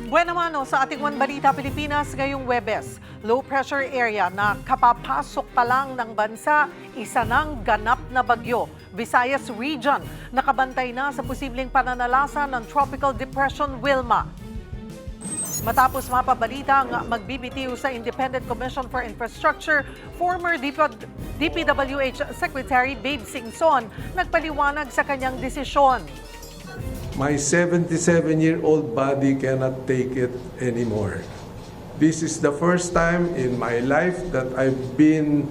Buena mano sa ating One Balita Pilipinas ngayong Webes. Low pressure area na kapapasok pa lang ng bansa, isa ng ganap na bagyo. Visayas Region, nakabantay na sa posibleng pananalasa ng Tropical Depression Wilma. Matapos mapabalita ang magbibitiw sa Independent Commission for Infrastructure, former DPWH Secretary Babe Singson nagpaliwanag sa kanyang desisyon. My 77-year-old body cannot take it anymore. This is the first time in my life that I've been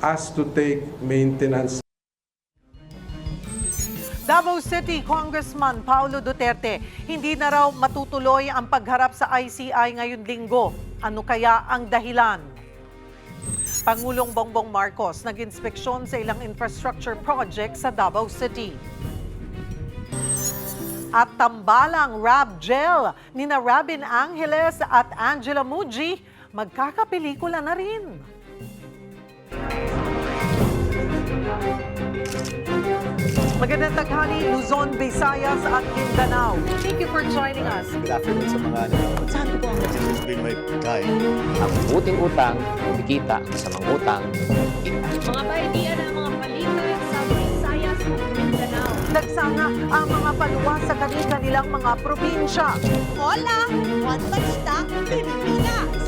asked to take maintenance. Davao City Congressman Paulo Duterte, hindi na raw matutuloy ang pagharap sa ICI ngayong linggo. Ano kaya ang dahilan? Pangulong Bongbong Marcos nag-inspeksyon sa ilang infrastructure project sa Davao City. At tambalang rap gel nina Robin Angeles at Angela Muji, magkakapelikula na rin. Magandang taghali, Luzon, Visayas at Mindanao. Thank you for joining us. Good afternoon sa mga nanonood. Saan po ang This has been my guide. Ang buting utang, kumikita sa mga utang. mga paidea ng mga palitan sa Visayas at Mindanao? Nagsanga ang mga paluwa sa kanilang mga probinsya. Hola! One Balita, Pilipinas!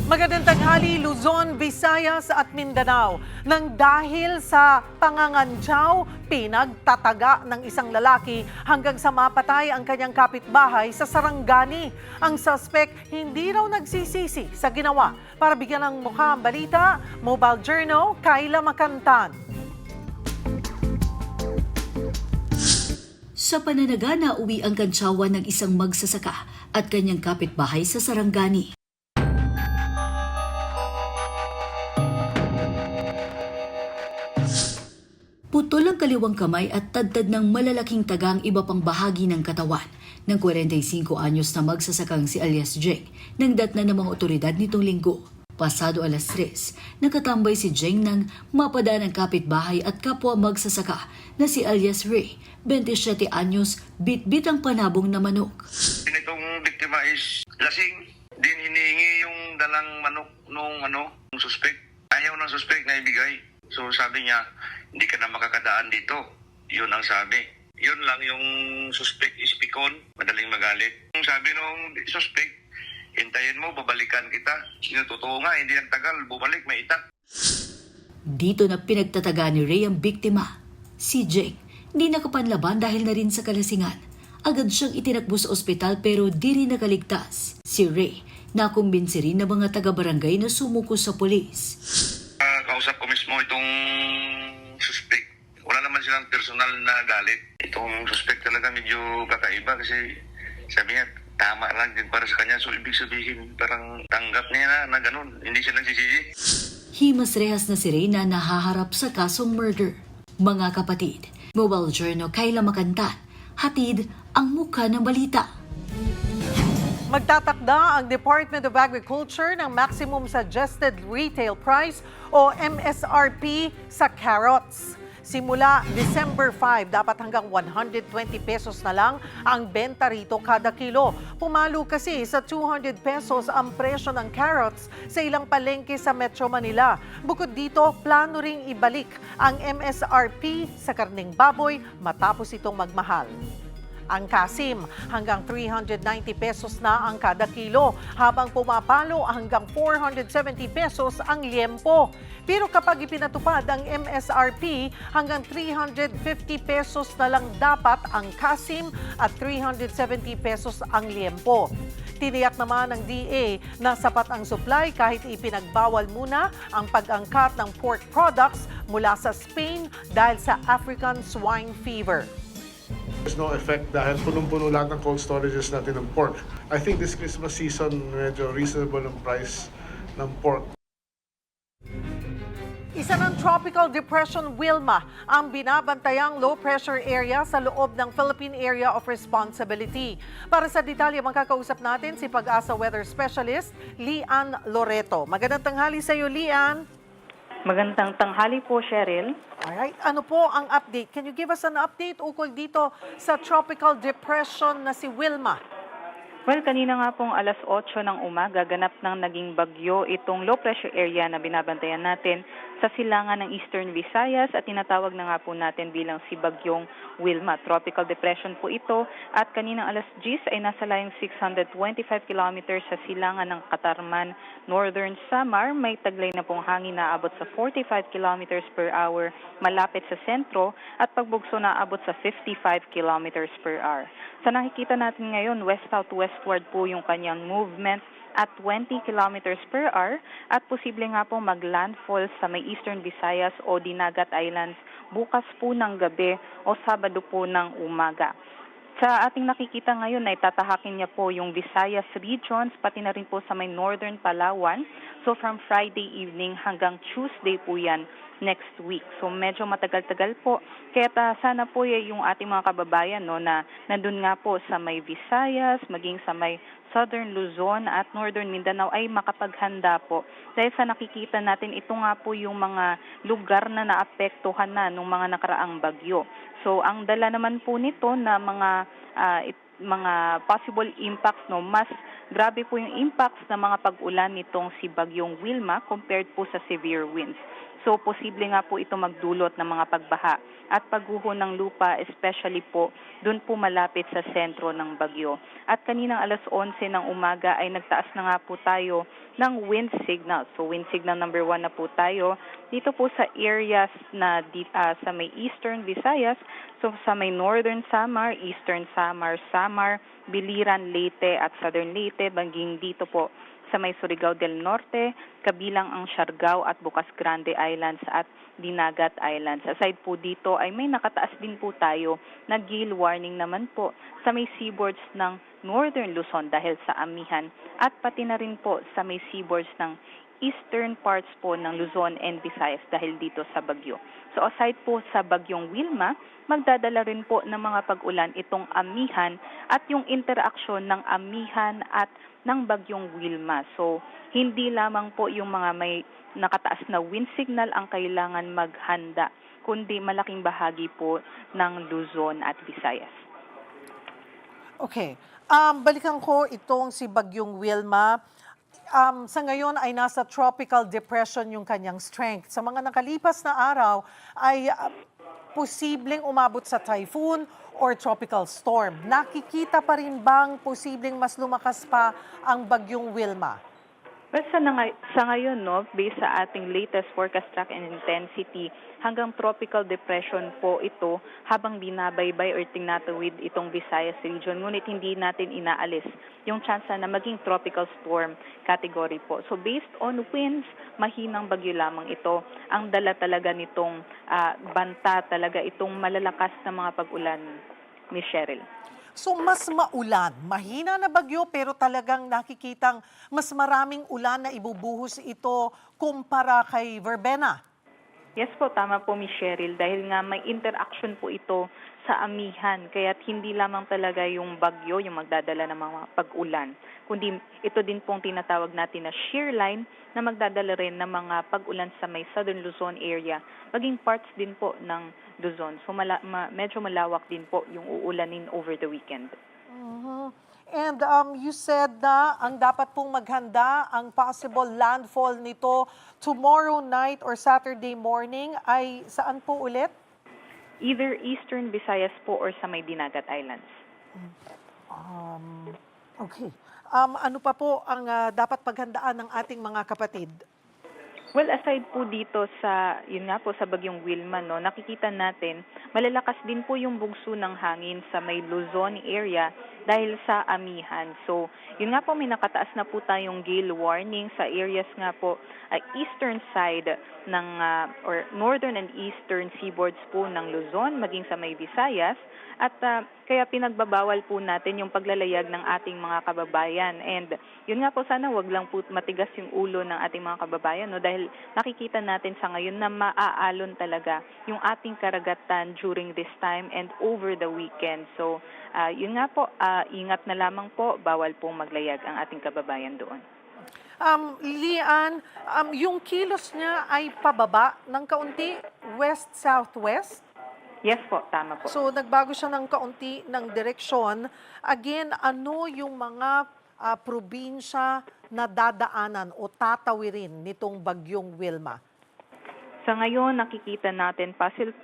Magandang taghali, Luzon, Visayas at Mindanao. Nang dahil sa pangangantsaw, pinagtataga ng isang lalaki hanggang sa mapatay ang kanyang kapitbahay sa Sarangani. Ang suspect hindi raw nagsisisi sa ginawa. Para bigyan ng mukha ang balita, Mobile Journal, Kayla Makantan. Sa pananaga na uwi ang kantsawan ng isang magsasaka at kanyang kapitbahay sa Sarangani. Putol ang kaliwang kamay at tadtad ng malalaking taga ang iba pang bahagi ng katawan ng 45 anyos na magsasakang si alias Jeng nang datna ng mga otoridad nitong linggo. Pasado alas 3, nakatambay si Jeng nang mapada ng kapitbahay at kapwa magsasaka na si alias Ray, 27 anyos, bit-bit ang panabong na manok. Itong biktima is lasing, din hinihingi yung dalang manok nung suspect. Ayaw ng suspect na ibigay. So sabi niya, hindi ka na makakadaan dito. Yun ang sabi. Yun lang yung suspect is pikon, madaling magalit. Yung sabi nung suspect, hintayin mo, babalikan kita. Yung totoo nga, hindi ang tagal, bumalik, may itak. Dito na pinagtataga ni Ray ang biktima. Si Jeng, hindi nakapanlaban dahil na rin sa kalasingan. Agad siyang itinakbo sa ospital pero di rin nakaligtas. Si Ray, nakumbinsi rin ng mga taga-barangay na sumuko sa pulis. Kausap ko mismo itong suspect. Wala naman silang personal na galit. Itong suspect talaga medyo kakaiba kasi sabi niya, tama lang din para sa kanya. So ibig sabihin, parang tanggap niya na ganun. Hindi siya nagsisisi. Himas rehas na si Ray na nahaharap sa kasong murder. Mga kapatid, Mobile Journal, Kayla Makantan, hatid ang mukha ng balita. Magtatakda ang Department of Agriculture ng Maximum Suggested Retail Price o MSRP sa carrots. Simula December 5, dapat hanggang 120 pesos na lang ang benta rito kada kilo. Pumalo kasi sa 200 pesos ang presyo ng carrots sa ilang palengke sa Metro Manila. Bukod dito, plano ring ibalik ang MSRP sa karneng baboy matapos itong magmahal. Ang kasim hanggang 390 pesos na ang kada kilo, habang pumapalo hanggang 470 pesos ang liempo. Pero kapag ipinatupad ang MSRP, hanggang 350 pesos na lang dapat ang kasim at 370 pesos ang liempo. Tiniyak naman ng DA na sapat ang supply kahit ipinagbawal muna ang pag-angkat ng pork products mula sa Spain dahil sa African swine fever. There's no effect dahil punong-puno lahat ng cold storages natin ng pork. I think this Christmas season, medyo reasonable ang price ng pork. Isa ng Tropical Depression Wilma ang binabantayang low-pressure area sa loob ng Philippine Area of Responsibility. Para sa detalye, makakausap natin si Pag-asa Weather Specialist, Lian Loreto. Magandang tanghali sa iyo, Lian. Magandang tanghali po, Cheryl. Alright, ano po ang update? Can you give us an update ukol dito sa tropical depression na si Wilma? Well, kanina nga pong alas 8 ng umaga, ganap ng naging bagyo itong low pressure area na binabantayan natin sa silangan ng Eastern Visayas at tinatawag na nga po natin bilang si Bagyong Wilma. Tropical depression po ito at kaninang alas 10 ay nasa layong 625 kilometers sa silangan ng Katarman, Northern Samar. May taglay na pong hangin na abot sa 45 kilometers per hour malapit sa sentro at pagbugso na abot sa 55 kilometers per hour. Sa nakikita natin ngayon, west-southwestward po yung kanyang movement at 20 kilometers per hour at posible nga pong maglandfall sa may Eastern Visayas o Dinagat Islands bukas po ng gabi o Sabado po ng umaga. Sa ating nakikita ngayon ay tatahakin niya po yung Visayas regions pati na rin po sa may Northern Palawan. So from Friday evening hanggang Tuesday po yan next week. So medyo matagal-tagal po. Kaya sana po yung ating mga kababayan na nandun nga po sa may Visayas, maging sa may Southern Luzon at Northern Mindanao ay makapaghanda po. Dahil sa nakikita natin, ito nga po yung mga lugar na naapektuhan na ng mga nakaraang bagyo. So ang dala naman po nito na mga possible impacts, mas grabe po yung impacts ng mga pag-ulan nitong si Bagyong Wilma compared po sa severe winds. So, posible nga po ito magdulot ng mga pagbaha at pagguho ng lupa, especially po doon po malapit sa sentro ng bagyo. At kaninang alas 11 ng umaga ay nagtaas na nga po tayo ng wind signal. So, wind signal number 1 na po tayo dito po sa areas na sa may Eastern Visayas, so sa may Northern Samar, Eastern Samar, Biliran, Leyte at Southern Leyte, banging dito po sa may Surigao del Norte, kabilang ang Siargao at Bocas Grande Islands at Dinagat Islands. Aside po dito ay may nakataas din po tayo na gale warning naman po sa may seaboards ng Northern Luzon dahil sa amihan at pati na rin po sa may seaboards ng eastern parts po ng Luzon and Visayas dahil dito sa bagyo. So aside po sa Bagyong Wilma, magdadala rin po ng mga pag-ulan itong amihan at yung interaksyon ng amihan at ng Bagyong Wilma. So hindi lamang po yung mga may nakataas na wind signal ang kailangan maghanda, kundi malaking bahagi po ng Luzon at Visayas. Okay. Balikan ko itong si Bagyong Wilma. Sa ngayon ay nasa tropical depression yung kanyang strength. Sa mga nakalipas na araw ay posibleng umabot sa typhoon or tropical storm. Nakikita pa rin bang posibleng mas lumakas pa ang Bagyong Wilma? Well, sa ngayon, based sa ating latest forecast track and intensity, hanggang tropical depression po ito habang binabaybay or tinatawid itong Visayas region. Ngunit hindi natin inaalis yung chance na maging tropical storm category po. So based on winds, mahinang bagyo lamang ito. Ang dala talaga nitong banta talaga itong malalakas na mga pag-ulan, Ms. Cheryl. So mas maulan, mahina na bagyo pero talagang nakikitang mas maraming ulan na ibubuhos ito kumpara kay Verbena. Yes po, tama po Ms. Cheryl dahil nga may interaction po ito sa amihan kaya't hindi lamang talaga yung bagyo yung magdadala ng mga pag-ulan, kundi ito din pong tinatawag natin na shear line na magdadala rin ng mga pag-ulan sa may Southern Luzon area, maging parts din po ng Luzon. So medyo malawak din po yung uulanin over the weekend. Mm-hmm. And you said na ang dapat pong maghanda, ang possible landfall nito tomorrow night or Saturday morning ay saan po ulit? Either Eastern Visayas po or sa may Dinagat Islands. Okay. Ano pa po ang dapat paghandaan ng ating mga kapatid? Well, aside po dito sa, yun nga po sa Bagyong Wilma, nakikita natin, malalakas din po yung bugso ng hangin sa may Luzon area dahil sa amihan. So, yun nga po may nakataas na po tayong gale warning sa areas nga po eastern side ng, or northern and eastern seaboards po ng Luzon, maging sa may Visayas. At kaya pinagbabawal po natin yung paglalayag ng ating mga kababayan. And yun nga po, sana wag lang po matigas yung ulo ng ating mga kababayan, dahil nakikita natin sa ngayon na maaalon talaga yung ating karagatan during this time and over the weekend. So yun nga po, ingat na lamang po, bawal pong maglayag ang ating kababayan doon. Lian, yung kilos niya ay pababa ng kaunti, west-southwest. Yes po, tama po. So nagbago siya ng kaunti ng direksyon. Again, ano yung mga probinsya na dadaanan o tatawirin nitong bagyong Wilma? Sa ngayon, nakikita natin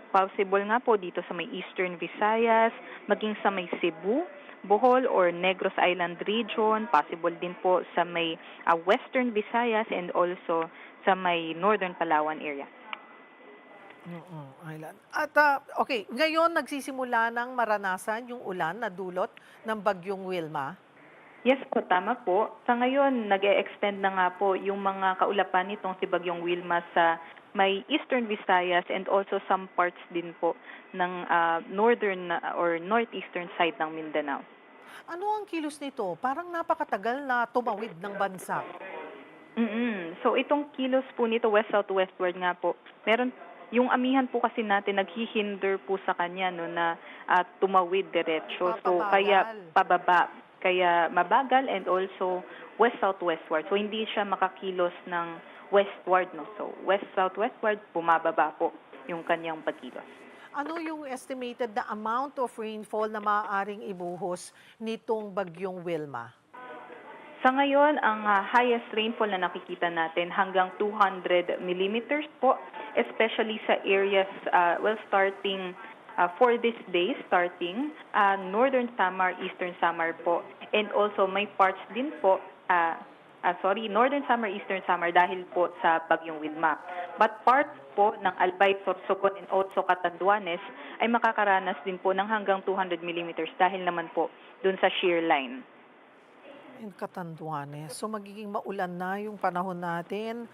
possible nga po dito sa may Eastern Visayas, maging sa may Cebu, Bohol or Negros Island region, possible din po sa may Western Visayas and also sa may Northern Palawan area. Island. At okay, ngayon nagsisimula ng maranasan yung ulan na dulot ng bagyong Wilma. Yes po, tama po. Sa ngayon, nag-e-extend na nga po yung mga kaulapan nitong si Bagyong Wilma sa may Eastern Visayas and also some parts din po ng northern or northeastern side ng Mindanao. Ano ang kilos nito? Parang napakatagal na tumawid ng bansa. So itong kilos po nito west-southwestward nga po, meron yung amihan po kasi natin naghihinder po sa kanya no na tumawid diretso. So kaya pababa, kaya mabagal and also west-southwestward. So hindi siya makakilos ng westward no. So west-southwestward bumababa po yung kanyang pagkilos. Ano yung estimated na amount of rainfall na maaaring ibuhos nitong bagyong Wilma? Sa ngayon, ang highest rainfall na nakikita natin hanggang 200 millimeters po, especially sa areas, starting for this day, starting Northern Samar, Eastern Samar po, and also may parts din po, Northern Samar, Eastern Samar dahil po sa bagyong Wilma. But parts po ng Albay, Sorsogon, and also Catanduanes ay makakaranas din po ng hanggang 200 millimeters dahil naman po dun sa shear line. In Catanduanes. So magiging maulan na yung panahon natin.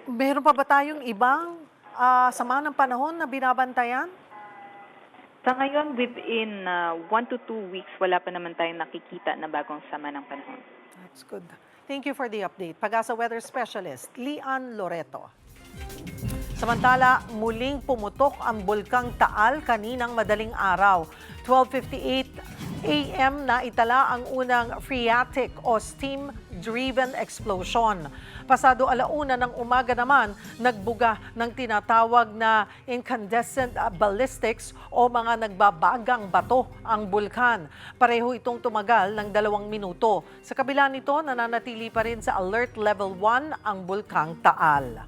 Meron pa ba tayong ibang sama ng panahon na binabantayan? Sa ngayon, within 1 to 2 weeks, wala pa naman tayong nakikita na bagong sama ng panahon. That's good. Thank you for the update. Pag-asa Weather Specialist, Lian Loreto. Samantala, muling pumutok ang bulkang Taal kaninang madaling araw. 12:58 a.m. na itala ang unang phreatic o steam-driven explosion. Pasado 1:00 ng umaga naman, nagbuga ng tinatawag na incandescent ballistics o mga nagbabagang bato ang bulkan. Pareho itong tumagal ng 2 minuto. Sa kabila nito, nananatili pa rin sa Alert Level 1 ang bulkang Taal.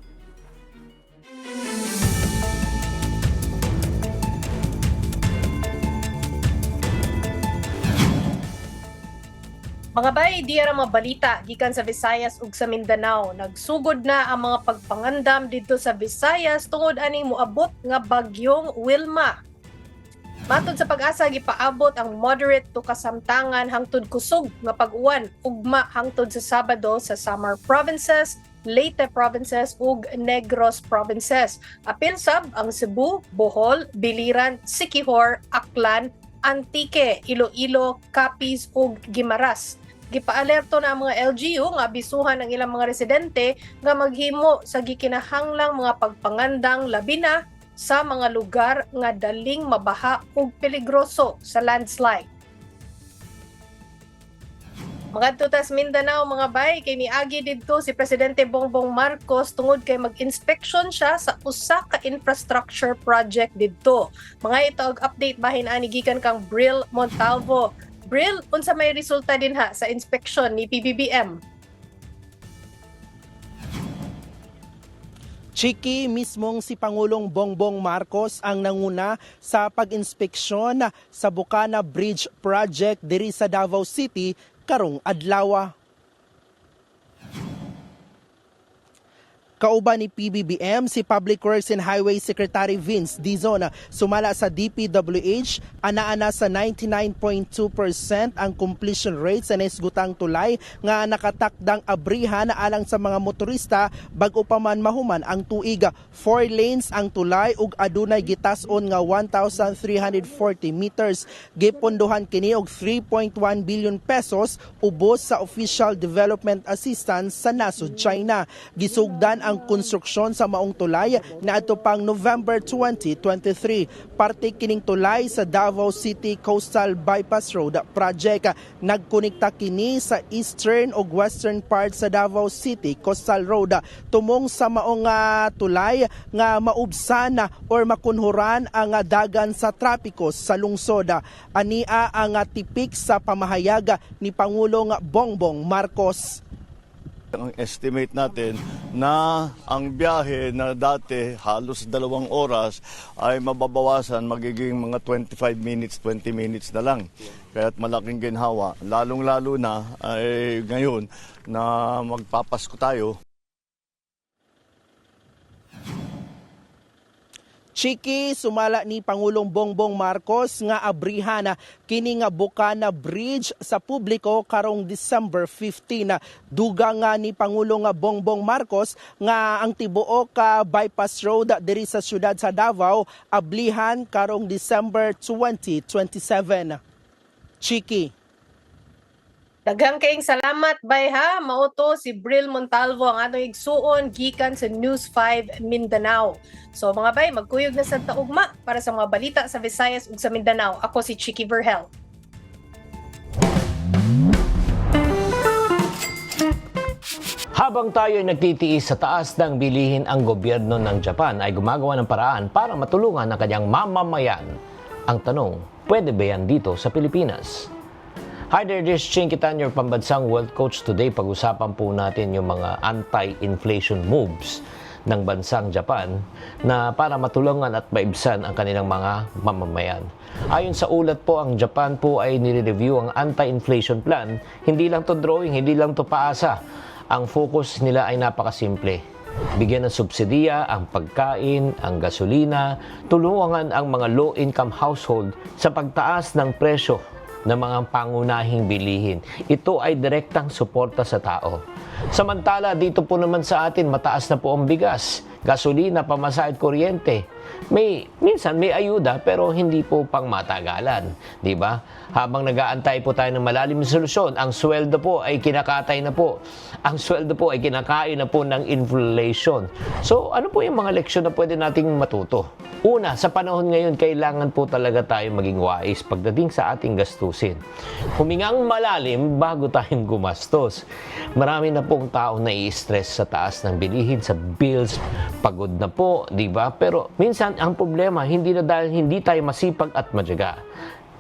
Mga bay, diya mga balita gikan sa Visayas ug sa Mindanao. Nagsugod na ang mga pagpangandam dito sa Visayas tungod ani moabot nga bagyong Wilma. Matod sa Pag-asa, gipaabot ang moderate to kasamtangan hangtod kusog nga pag-uwan ugma hangtod sa Sabado sa Samar Provinces, Leyte Provinces ug Negros Provinces. Apil sab ang Cebu, Bohol, Biliran, Siquijor, Aklan, Antique, Iloilo, Capiz ug Guimaras. Gipaalerto na ang mga LGU nga abisuhan ang ilang mga residente nga maghimo sa gikinahanglang mga pagpangandang labi na sa mga lugar nga daling mabaha ug peligroso sa landslide. Mga tutas Mindanao mga bay, kay niagi didto si Presidente Bongbong Marcos tungod kay mag-inspection siya sa usa ka infrastructure project didto. Mga ito og update bahin ani gikan kang Bril Montalvo. Bril, unsa may resulta din ha sa inspection ni PBBM? Chiki, mismong si Pangulong Bongbong Marcos ang nanguna sa pag-inspeksyon sa Bukana Bridge Project diri sa Davao City karong adlaw. Kauban ni PBBM si Public Works and Highway Secretary Vince Dizon sumala sa DPWH ana-ana sa 99.2% ang completion rate sa naisgutang tulay nga nakatakdang abrihan alang sa mga motorista bag-o pa man mahuman ang tuig. 4 lanes ang tulay ug adunay gitas-on nga 1,340 meters. Gipondohan kini og 3.1 billion pesos ubos sa Official Development Assistance sa nasod China. Gisugdan ang ang konstruksyon sa maong tulay na ato pang November 2023. Parte kining tulay sa Davao City Coastal Bypass Road Project. Nagkonekta kini sa eastern ug western part sa Davao City Coastal Road tumong sa maong tulay nga maubsan or makunhuran ang dagan sa trapiko sa lungsod. Ania ang tipik sa pamahayag ni Pangulong Bongbong Marcos. Ang estimate natin na ang biyahe na dati halos 2 oras ay mababawasan, magiging mga 25 minutes, 20 minutes na lang. Kaya't malaking ginhawa, lalong-lalo na ay ngayon na magpapasko tayo. Chiki, sumala ni Pangulong Bongbong Marcos nga abrihan kini nga Bukana Bridge sa publiko karong December 15. Dugang nga ni Pangulong Bongbong Marcos nga ang tibuok bypass road diri sa siyudad sa Davao ablihan karong December 2027. Chiki. Daghang kaayong salamat, bay ha. Mauto si Bril Montalvo ang atong igsuon gikan sa News 5 Mindanao. So mga bay, magkuyog na sa taugma para sa mga balita sa Visayas ug sa Mindanao. Ako si Chiki Verhel. Habang tayo ay nagtitiis sa taas ng bilihin, ang gobyerno ng Japan ay gumagawa ng paraan para matulungan ang kanyang mamamayan. Ang tanong, pwede ba yan dito sa Pilipinas? Hi there, this is Ching Kitan, your pambansang wealth coach. Today, pag-usapan po natin yung mga anti-inflation moves ng bansang Japan na para matulungan at maibsan ang kanilang mga mamamayan. Ayon sa ulat po, ang Japan po ay nire-review ang anti-inflation plan. Hindi lang to drawing, hindi lang to paasa. Ang focus nila ay napakasimple. Bigyan ng subsidiya ang pagkain, ang gasolina, tulungan ang mga low-income household sa pagtaas ng presyo ng mga pangunahing bilihin. Ito ay direktang suporta sa tao. Samantala, dito po naman sa atin, mataas na po ang bigas, gasolina, pamasahe at kuryente. Minsan may ayuda pero hindi po pang matagalan. Di ba? Habang nag-aantay po tayo ng malalim na solusyon, ang sweldo po ay kinakatay na po. Ang sweldo po ay kinakain na po ng inflation. So, ano po yung mga leksyon na pwede nating matuto? Una, sa panahon ngayon, kailangan po talaga tayo maging wais pagdating sa ating gastusin. Humingang malalim bago tayong gumastos. Marami na pong tao na i-stress sa taas ng bilihin, sa bills, pagod na po, di ba? Pero minsan, ang problema, hindi na dahil hindi tayo masipag at matyaga.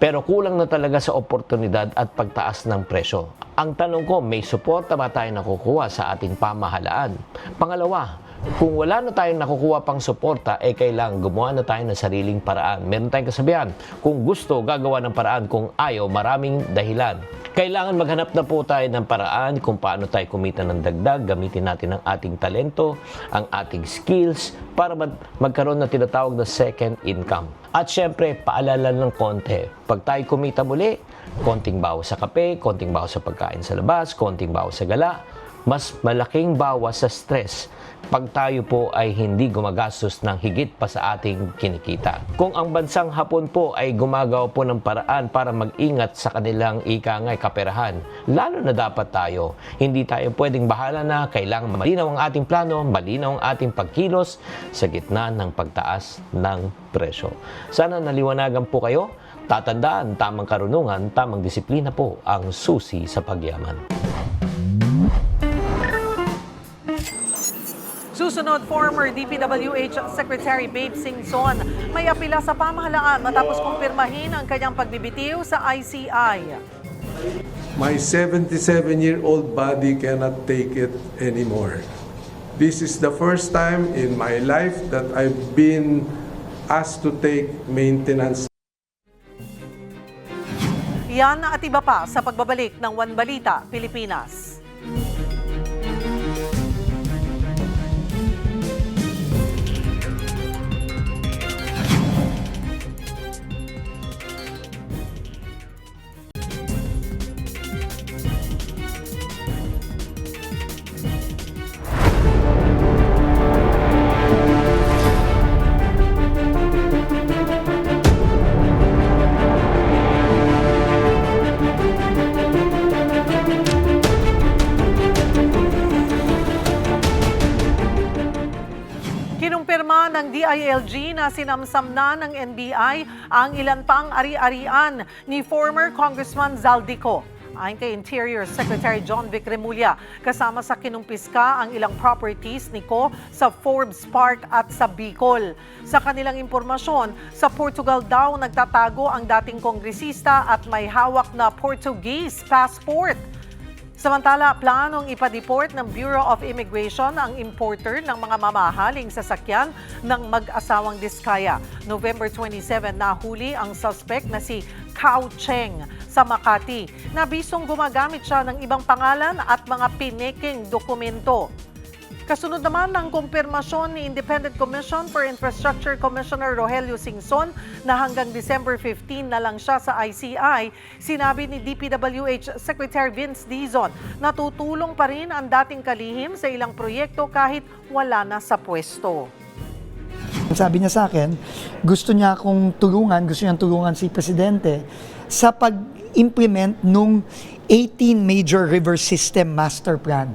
Pero kulang na talaga sa oportunidad at pagtaas ng presyo. Ang tanong ko, may suporta ba tayo nakukuha sa ating pamahalaan? Pangalawa, kung wala na tayong nakukuha pang suporta, kailangan gumawa na tayo ng sariling paraan. Meron tayong kasabihan, kung gusto, gagawa ng paraan. Kung ayaw, maraming dahilan. Kailangan maghanap na po tayo ng paraan kung paano tayo kumita ng dagdag. Gamitin natin ang ating talento, ang ating skills, para magkaroon na tinatawag na second income. At syempre, paalala ng konti. Pag tayo kumita muli, konting bawas sa kape, konting bawas sa pagkain sa labas, konting bawas sa gala, mas malaking bawas sa stress pag tayo po ay hindi gumagastos ng higit pa sa ating kinikita. Kung ang bansang Hapon po ay gumagawa po ng paraan para mag-ingat sa kanilang ikangay kaperahan, lalo na dapat tayo. Hindi tayo pwedeng bahala na, kailangan malinaw ang ating plano, malinaw ang ating pagkilos sa gitna ng pagtaas ng presyo. Sana naliwanagan po kayo. Tatandaan, tamang karunungan, tamang disiplina po ang susi sa pagyaman. Susunod, former DPWH Secretary Babe Singson may apila sa pamahalaan matapos kumpirmahin ang kanyang pagbibitiw sa ICI. My 77-year-old body cannot take it anymore. This is the first time in my life that I've been asked to take maintenance. Yan at iba pa sa pagbabalik ng One Balita, Pilipinas. ng DILG na sinamsam na ng NBI ang ilan pang ari-arian ni former Congressman Zaldico. Ayon kay Interior Secretary John Vic Remulla, kasama sa kinumpiska ang ilang properties ni Ko sa Forbes Park at sa Bicol. Sa kanilang impormasyon, sa Portugal daw nagtatago ang dating kongresista at may hawak na Portuguese passport. Samantala, planong ipadeport ng Bureau of Immigration ang importer ng mga mamahaling sasakyan ng mag-asawang Diskaya. November 27 nahuli ang suspect na si Cao Cheng sa Makati. Nabisong gumagamit siya ng ibang pangalan at mga piniking dokumento. Kasunod naman ng kumpirmasyon ni Independent Commission for Infrastructure Commissioner Rogelio Singson na hanggang December 15 na lang siya sa ICI, sinabi ni DPWH Secretary Vince Dizon na tutulong pa rin ang dating kalihim sa ilang proyekto kahit wala na sa pwesto. Sabi niya sa akin, gusto niya tulungan si Presidente sa pag-implement nung 18 Major River System Master Plan,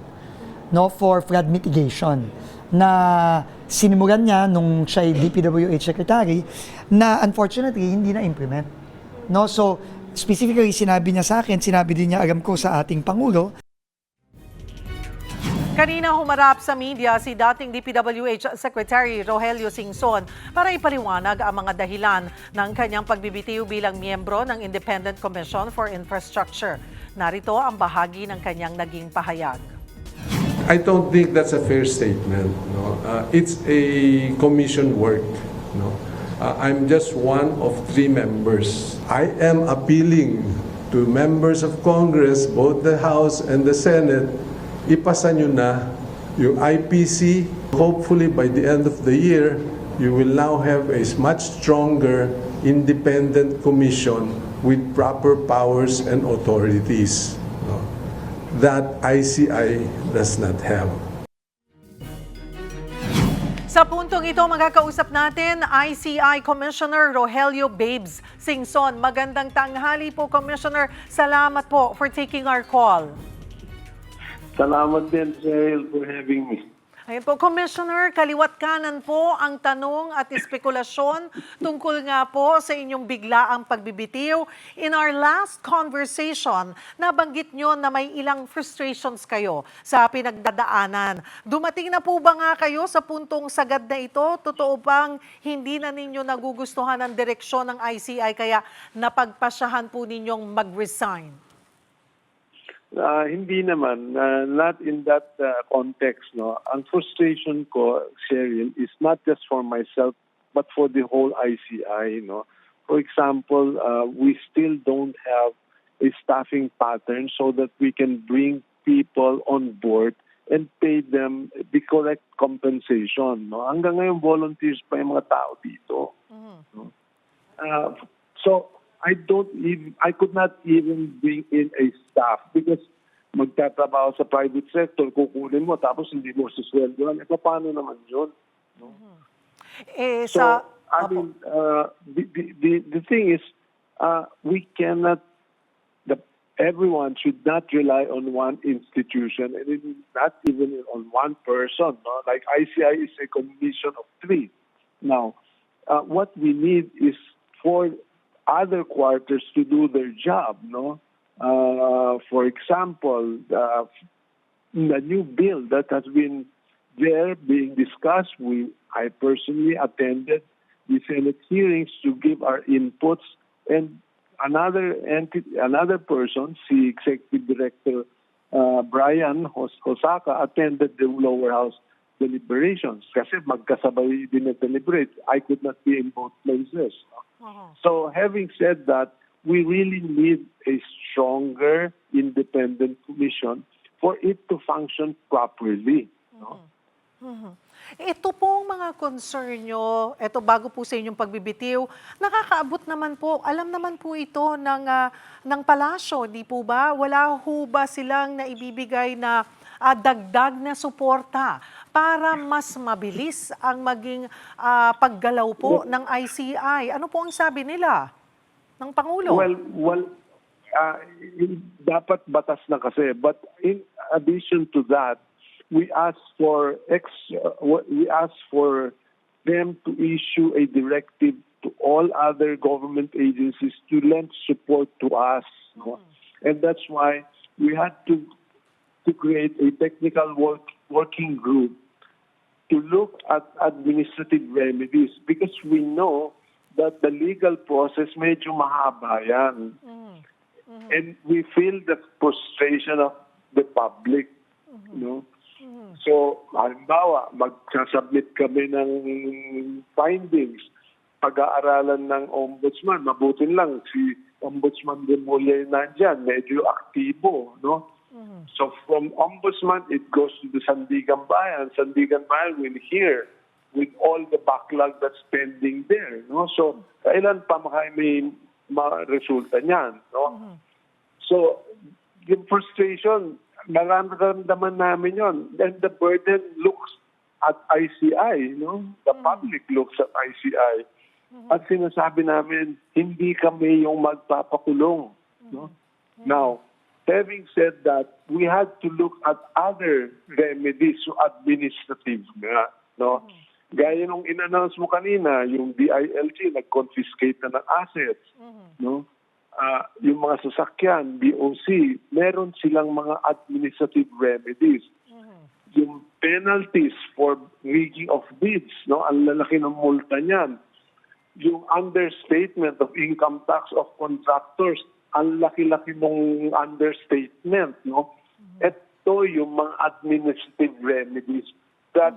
no, for flood mitigation na sinimulan niya nung siya ay DPWH Secretary na unfortunately hindi na-implement. No? So, specifically sinabi niya sa akin, sinabi din niya alam ko sa ating Pangulo. Kanina humarap sa media si dating DPWH Secretary Rogelio Singson para ipaliwanag ang mga dahilan ng kanyang pagbibitiw bilang miyembro ng Independent Commission for Infrastructure. Narito ang bahagi ng kanyang naging pahayag. I don't think that's a fair statement. No? It's a commission work. No? I'm just one of 3 members. I am appealing to members of Congress, both the House and the Senate, ipasa nyo na yung IPC. Hopefully by the end of the year, you will now have a much stronger independent commission with proper powers and authorities. No? That ICI does not have. Sa puntong ito, magkakausap natin ICI Commissioner Rogelio Babes Singson. Magandang tanghali po, Commissioner. Salamat po for taking our call. Salamat din, Cheryl, for having me. Ayun po, Commissioner, kaliwat kanan po ang tanong at espekulasyon tungkol nga po sa inyong biglaang pagbibitiw. In our last conversation, nabanggit nyo na may ilang frustrations kayo sa pinagdadaanan. Dumating na po ba nga kayo sa puntong sagad na ito? Totoo bang hindi na ninyo nagugustuhan ang direksyon ng ICI kaya napagpasyahan po ninyong mag-resign? Hindi naman, not in that context. No, ang frustration ko, Cheryl, is not just for myself, but for the whole ICI. No, for example, we still don't have a staffing pattern so that we can bring people on board and pay them the correct compensation. No, hanggang ngayon volunteers pa yung mga tao dito. No? So I could not even bring in a staff because magtatrabaho sa private sector, kukunin mo tapos hindi mo susweldoan. Paano naman yun? No? The thing is, we cannot, everyone should not rely on one institution and not even on one person. No? Like ICI is a commission of 3. Now, what we need is for other quarters to do their job, no? For example, the new bill that has been there being discussed, I personally attended the Senate hearings to give our inputs, and another person, the Executive Director Brian Hosaka, attended the lower house deliberations kasi magkasabay din na deliberate. I could not be in both places. So having said that, we really need a stronger independent commission for it to function properly. No? Ito pong mga concern nyo, ito bago po sa inyong pagbibitiw, nakakaabot naman po, alam naman po ito ng palasyo, di po ba? Wala ho ba silang naibibigay na dagdag na suporta para mas mabilis ang maging paggalaw po ng ICI? Ano po ang sabi nila ng Pangulo? Well, dapat batas na kasi. But in addition to that, we ask for them to issue a directive to all other government agencies to lend support to us. No? And that's why we had to create a technical working group to look at administrative remedies because we know that the legal process medyo mahaba yan. And we feel the frustration of the public. No? So, halimbawa, magsasubmit kami ng findings, pag-aaralan ng ombudsman. Mabuti lang, si Ombudsman Remulla nandyan, medyo aktibo, no? So, from ombudsman, it goes to the Sandigan Bayan. Sandigan Bayan will hear with all the backlog that's pending there, no? So, kailan pa may resulta niyan, no? So, yung frustration, nararamdaman namin yon. Then the burden looks at ICI, no? The public looks at ICI. At sinasabi namin, hindi kami yung magpapakulong, no? Now, having said that, we had to look at other remedies, so administrative nga, no? Gaya nung in-announce mo kanina, yung DILG nag-confiscate na ng assets, no? Yung mga sasakyan, BOC, meron silang mga administrative remedies. Yung penalties for rigging of bids, no? Ang lalaki ng multa niyan. Yung understatement of income tax of contractors, ang laki-laki ng understatement, no? Ito yung mga administrative remedies that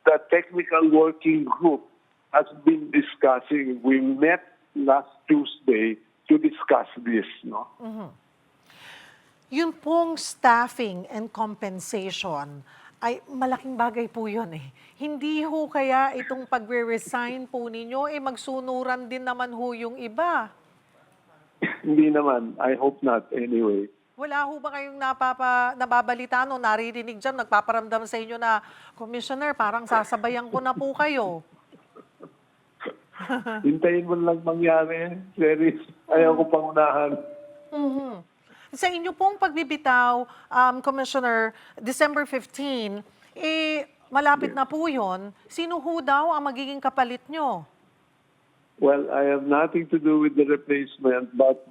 the technical working group has been discussing. We met last Tuesday to discuss this, no? Yun pong staffing and compensation ay malaking bagay po yun eh. Hindi ho kaya itong pagre-resign po ninyo, magsunuran din naman ho yung iba. Hindi naman. I hope not anyway. Wala ho ba kayong nababalitaan o naririnig dyan, nagpaparamdam sa inyo na, Commissioner, parang sasabayan ko na po kayo? Hintayin mo lang mangyari. Very, ayaw ko pangunahan. Sa inyo pong pagbibitaw, Commissioner, December 15, malapit na po yun. Sino ho daw ang magiging kapalit nyo? Well, I have nothing to do with the replacement, but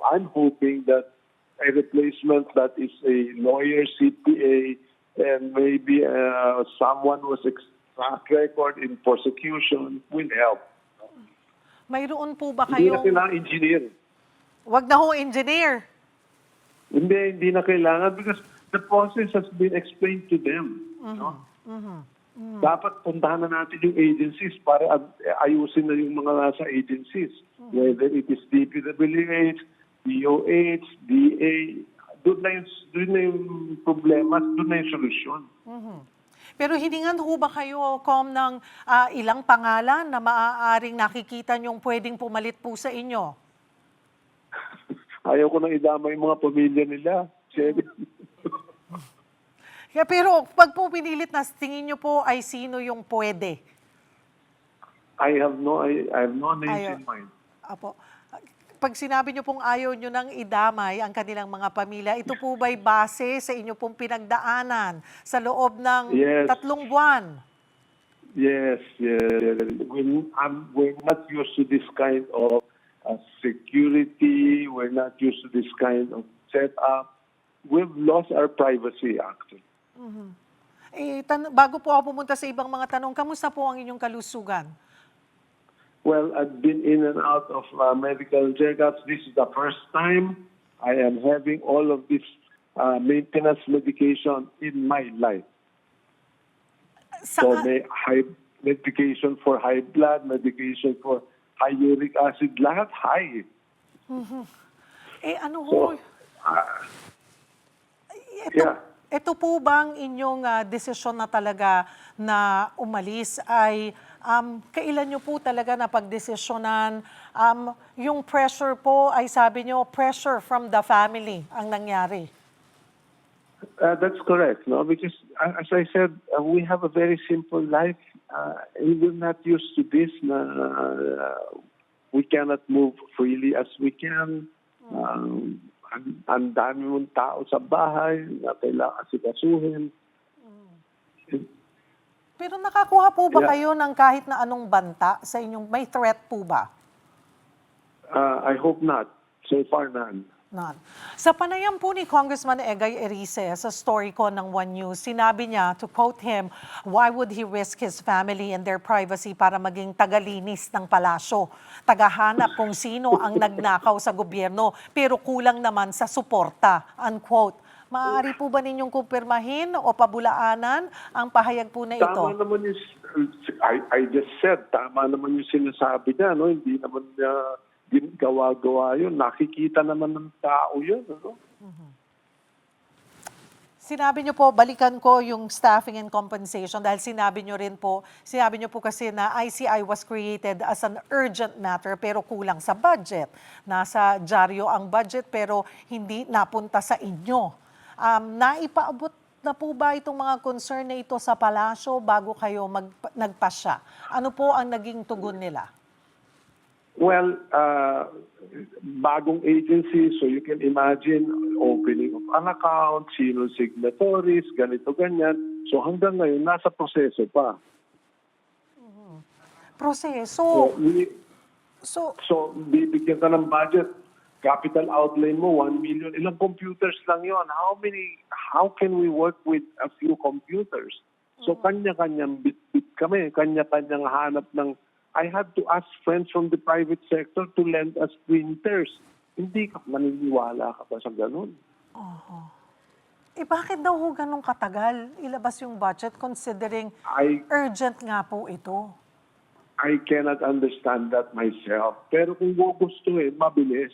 I'm hoping that a replacement that is a lawyer, CPA, and maybe someone who has track record in prosecution will help. Mayroon po ba Hindi na kayong... kailangan engineer. Wag na ho engineer. Hindi na kailangan because the process has been explained to them. No? Dapat puntahan na natin yung agencies para ayusin na yung mga nasa agencies. Whether it is DPWH, DOH, DA, doon na yung problema, doon na yung solusyon. Pero hiningan ho ba kayo, Com, ng ilang pangalan na maaaring nakikita nyong pwedeng pumalit po sa inyo? Ayaw ko nang idama yung mga pamilya nila. Pero pag po pinilit na, tingin nyo po ay sino yung pwede? I have no names in mind. Apo. Pag sinabi nyo pong ayaw nyo nang idamay ang kanilang mga pamilya, ito po ba'y base sa inyo pong pinagdaanan sa loob ng 3 buwan? Yes. We're not used to this kind of security. We're not used to this kind of setup. We've lost our privacy, actually. Bago po ako pumunta sa ibang mga tanong, kamusta po ang inyong kalusugan? Well, I've been in and out of medical checkups. This is the first time I am having all of this maintenance medication in my life. So may medication for high blood, medication for high uric acid, lahat high. Ano ho? Ito po bang inyong desisyon na talaga na umalis ay kailan nyo po talaga napagdesisyonan? Yung pressure po ay sabi nyo, pressure from the family ang nangyari. That's correct, no? Because as I said, we have a very simple life. We're not used to this. We cannot move freely as we can. Ang dami mong tao sa bahay na kailangan asikasuhin. Pero nakakuha po ba Yeah. kayo ng kahit na anong banta sa inyong, may threat po ba? I hope not. So far, none. None. Sa panayam po ni Congressman Egay Erice sa story ko ng One News, sinabi niya, to quote him, why would he risk his family and their privacy para maging tagalinis ng palasyo? Tagahanap kung sino ang nagnakaw sa gobyerno pero kulang naman sa suporta. Unquote. Maaari po ba ninyong kumpirmahin o pabulaanan ang pahayag po na ito? Tama naman yung, I just said, tama naman yung sinasabi niya, no? Hindi naman niya gawa-gawa yun. Nakikita naman ng tao yun, ano? Sinabi niyo po, balikan ko yung staffing and compensation dahil sinabi niyo po kasi na ICI was created as an urgent matter pero kulang sa budget. Nasa dyaryo ang budget pero hindi napunta sa inyo. Naipaabot na po ba itong mga concern na ito sa palasyo bago kayo nagpasya? Ano po ang naging tugon nila? Well, bagong agency, so you can imagine opening of an account, sino signatories, ganito, ganyan. So hanggang ngayon, nasa proseso pa. Proseso? So bibigyan ka ng budget, capital outlay mo, 1 million. Ilang computers lang yon? How can we work with a few computers? So kanya-kanyang bit-bit kami, kanya-kanyang hanap ng I had to ask friends from the private sector to lend us printers. Hindi ka maniniwala ka ba sa ganun? Bakit daw ho ganun katagal ilabas yung budget considering urgent nga po ito? I cannot understand that myself. Pero kung gusto mabilis.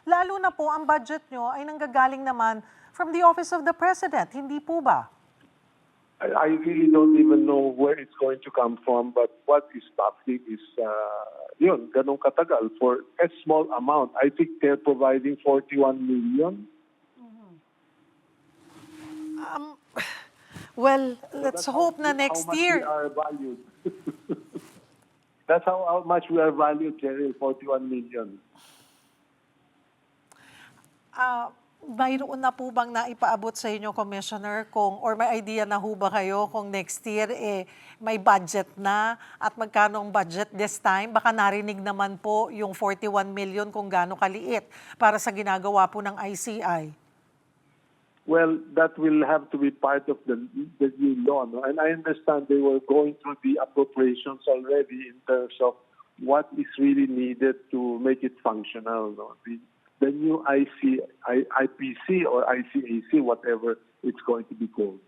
Lalo na po ang budget nyo ay nanggagaling naman from the Office of the President, hindi po ba? I really don't even know where it's going to come from, but what is public is, yun, ganun katagal for a small amount. I think they're providing 41 million. Well, let's hope na next year. How much we are valued. That's how much we are valued, Cheryl, 41 million. Mayroon na po bang naipaabot sa inyo, Commissioner, or may idea na ho ba kayo kung next year may budget na at magkano ang budget this time? Baka narinig naman po yung 41 million kung gaano kaliit para sa ginagawa po ng ICI. Well, that will have to be part of the new law. No? And I understand they were going through the appropriations already in terms of what is really needed to make it functional. No? The new IPC or ICAC, whatever it's going to be called.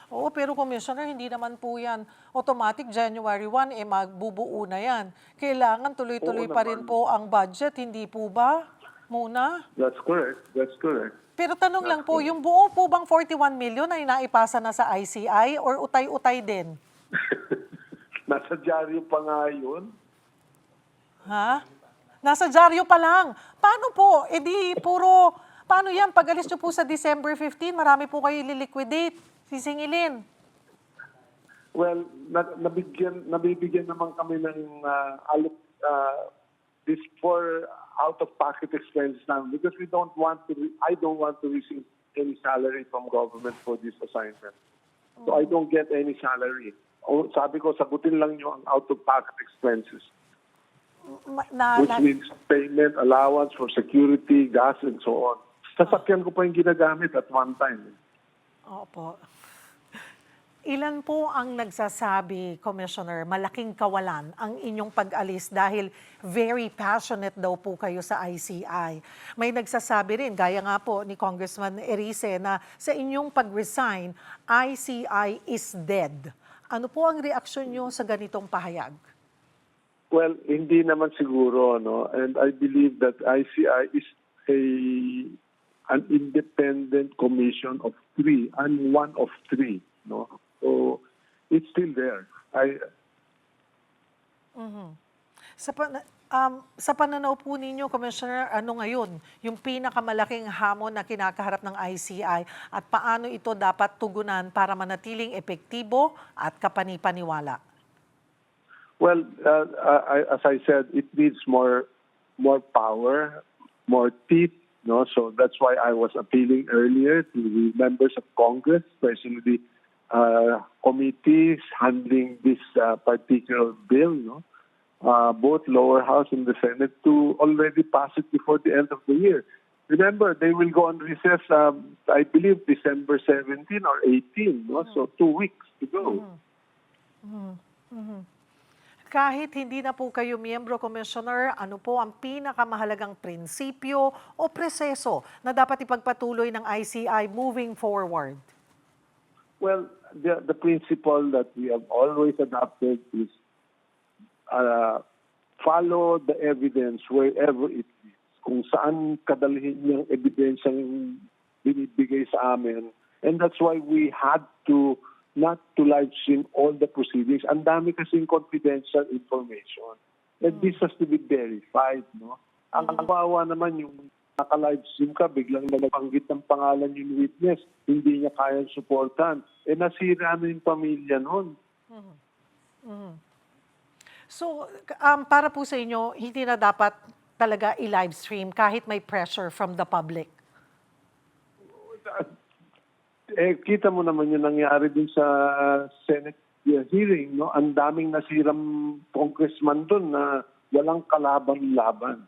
Oo, pero Commissioner, hindi naman po yan automatic January 1, magbubuo na yan. Kailangan tuloy-tuloy pa rin po ang budget, hindi po ba? Muna? That's correct. Pero tanong lang po, yung buo po bang 41 million ay naipasa na sa ICI or utay-utay din? Nasa dyaryo pa nga yun. Ha? Nasa dyaryo pa lang. Paano po? Paano yan? Pag-alis nyo po sa December 15, marami po kayo ililiquidate, sisingilin. Well, nabibigyan naman kami ng this for out-of-pocket expenses namin because I don't want to receive any salary from government for this assignment. So I don't get any salary. Sabi ko, sagutin lang nyo ang out-of-pocket expenses. Which means payment, allowance for security, gas, and so on. Sasakyan ko pa yung ginagamit at one time. Opo. Ilan po ang nagsasabi, Commissioner, malaking kawalan ang inyong pag-alis dahil very passionate daw po kayo sa ICI. May nagsasabi rin, gaya nga po ni Congressman Erice, na sa inyong pag-resign, ICI is dead. Ano po ang reaksyon nyo sa ganitong pahayag? Well, hindi naman siguro, no? And I believe that ICI is an independent commission of 3 and one of 3, no? So it's still there. Sa pananaw po ninyo, Commissioner, ano ngayon yung pinakamalaking hamon na kinakaharap ng ICI at paano ito dapat tugunan para manatiling epektibo at kapani-paniwala? Well, as I said, it needs more power, more teeth. No, so that's why I was appealing earlier to the members of Congress, especially committees handling this particular bill, no? Both lower house and the Senate, to already pass it before the end of the year. Remember, they will go on recess, I believe, December 17 or 18, no? So 2 weeks to go. Kahit hindi na po kayo miyembro, Commissioner, ano po ang pinakamahalagang prinsipyo o proseso na dapat ipagpatuloy ng ICI moving forward? Well, the principle that we have always adopted is follow the evidence wherever it is. Kung saan kadalhin yung ebidensyang binibigay sa amin. And that's why we had to not to live stream all the proceedings. Ang dami kasing confidential information. And this has to be verified, no? Ang kawawa naman yung naka-live stream ka, biglang nagpanggit ng pangalan yung witness, hindi niya kayang supportan. Nasira na yung pamilya noon. So, para po sa inyo, hindi na dapat talaga i-live stream kahit may pressure from the public? Kita mo naman yung nangyari din sa Senate hearing, no? Ang daming nasirang congressman doon na walang kalaban-laban.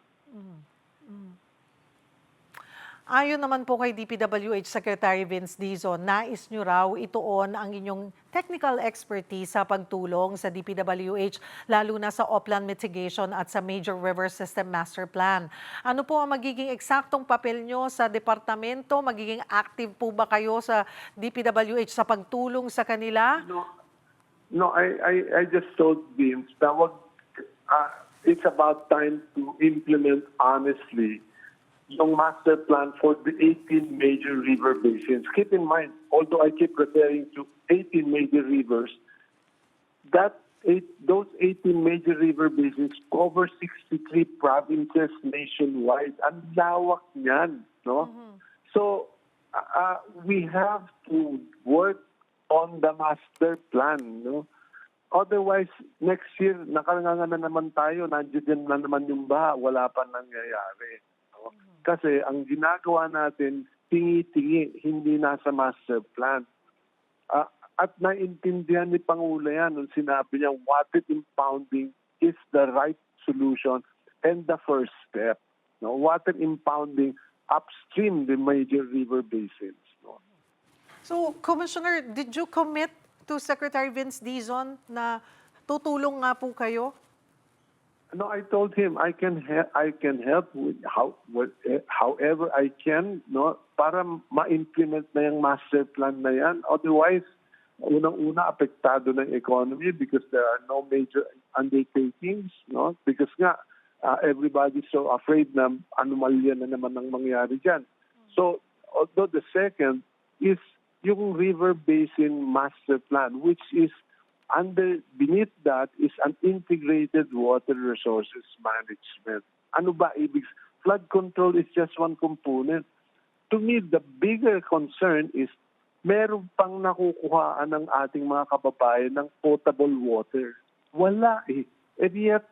Ayon naman po kay DPWH Secretary Vince Dizon, nais nyo raw ituon ang inyong technical expertise sa pagtulong sa DPWH, lalo na sa upland mitigation at sa Major River System Master Plan. Ano po ang magiging eksaktong papel nyo sa departamento? Magiging active po ba kayo sa DPWH sa pagtulong sa kanila? No, I just told Vince that it's about time to implement honestly yung master plan for the 18 major river basins. Keep in mind, although I keep referring to 18 major rivers, those 18 major river basins cover 63 provinces nationwide. Ang lawak niyan, no? So, we have to work on the master plan, no? Otherwise, next year, nakanganga na naman tayo, nandiyan na naman yung baha, wala pa nangyayari. No? Kasi ang ginagawa natin, tingi-tingi, hindi nasa master plan. At naintindihan ni Pangulo yan nung sinabi niya, water impounding is the right solution and the first step. No? Water impounding upstream the major river basins. No? So, Commissioner, did you commit to Secretary Vince Dizon na tutulong nga po kayo? No, I told him I can help with however I can, no, para ma-implement na yung master plan na yan. Otherwise, unang-una apektado ng economy because there are no major undertakings, no? Because nga everybody's so afraid na anomalya na naman ang mangyari diyan. So, although the second is yung river basin master plan, which is beneath that is an integrated water resources management. Ano ba ibig? Flood control is just one component. To me, the bigger concern is meron pang nakukuhaan ng ating mga kababayan ng potable water. Wala eh. And yet,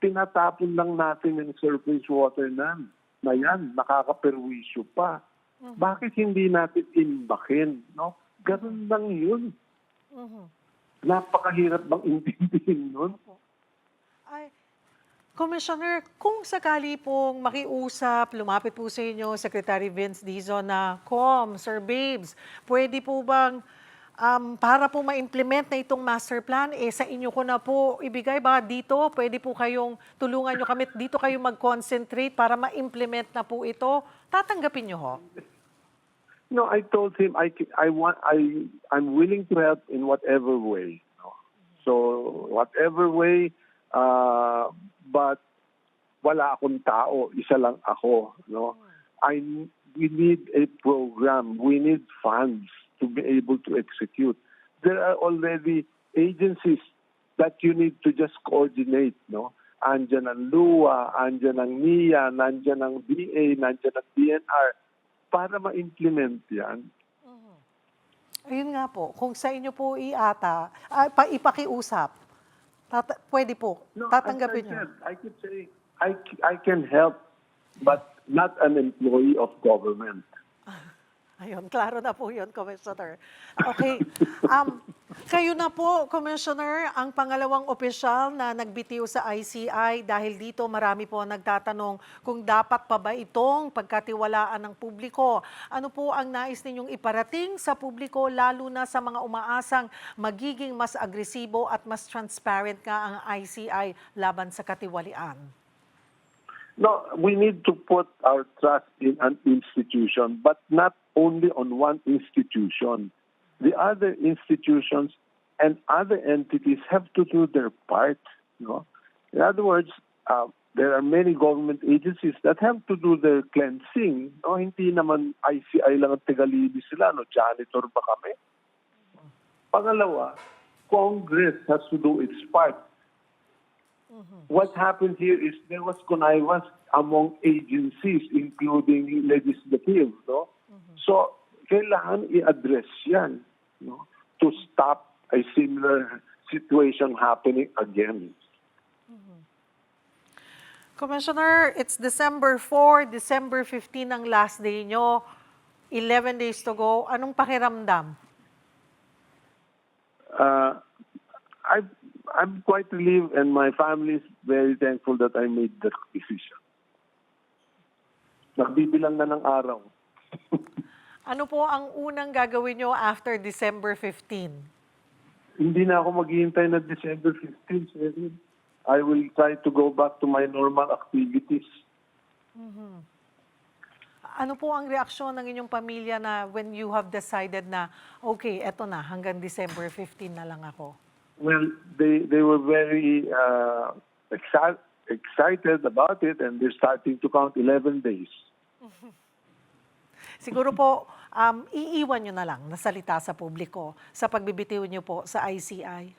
tinatapon lang natin yung surface water na yan, nakakaperwisyo pa. Bakit hindi natin imbakin? No? Ganun lang yun. Napakahirap bang intindihin nun? Ay, Commissioner, kung sakali pong makiusap, lumapit po sa inyo, Secretary Vince Dizon na, Sir Babes, pwede po bang para po ma-implement na itong master plan, sa inyo ko na po ibigay ba dito? Pwede po kayong tulungan nyo kami, dito kayo mag-concentrate para ma-implement na po ito? Tatanggapin nyo ho? No, I told him I'm willing to help in whatever way. No? So whatever way, but wala akong tao, isa lang ako. No, we need a program. We need funds to be able to execute. There are already agencies that you need to just coordinate. No, andyan ang LUA, andyan ang NIA, andyan ang DA, andyan ang DNR. Para ma-implement yan. Ayun nga po, kung sa inyo po ipakiusap, pwede po, tatanggapin nyo. I keep saying, I can help, but not an employee of government. Ayun, klaro na po yun, Commissioner. Okay. Kayo na po, Commissioner, ang pangalawang opisyal na nagbitiw sa ICI dahil dito marami po nagtatanong kung dapat pa ba itong pagkatiwalaan ng publiko. Ano po ang nais ninyong iparating sa publiko lalo na sa mga umaasang magiging mas agresibo at mas transparent nga ang ICI laban sa katiwalian? No, we need to put our trust in an institution, but not only on one institution. The other institutions and other entities have to do their part. No? In other words, there are many government agencies that have to do their cleansing. No? Hindi naman ICI lang ang tagalibis sila. No? Janitor ba kami? Pangalawa, Congress has to do its part. What happened here is there was connivance among agencies, including legislative. No? So, kailangan i-address yan, no? To stop a similar situation happening again. Commissioner, it's December 4, December 15 ang last day nyo. 11 days to go. Anong pakiramdam? I'm quite relieved, and my family is very thankful that I made that decision. Nagbibilang na ng araw. Ano po ang unang gagawin nyo after December 15? Hindi na ako maghihintay na December 15, Sheryl. I will try to go back to my normal activities. Ano po ang reaksyon ng inyong pamilya na when you have decided na, okay, eto na, hanggang December 15 na lang ako? Well, they were very excited about it, and they're starting to count 11 days. Siguro po, iiwan nyo na lang na salita sa publiko sa pagbibitiw nyo po sa ICI.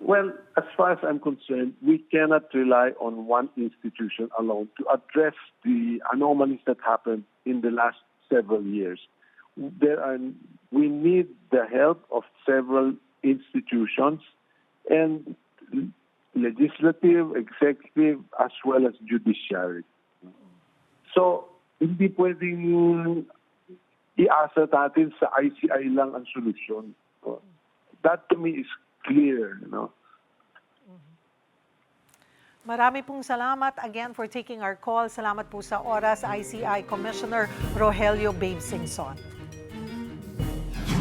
Well, as far as I'm concerned, we cannot rely on one institution alone to address the anomalies that happened in the last several years. We need the help of several institutions and legislative, executive, as well as judiciary. So, hindi pwedeng iasa natin sa ICI lang ang solusyon. That to me is clear. Marami pong salamat again for taking our call. Salamat po sa oras, ICI Commissioner Rogelio Babe Singson.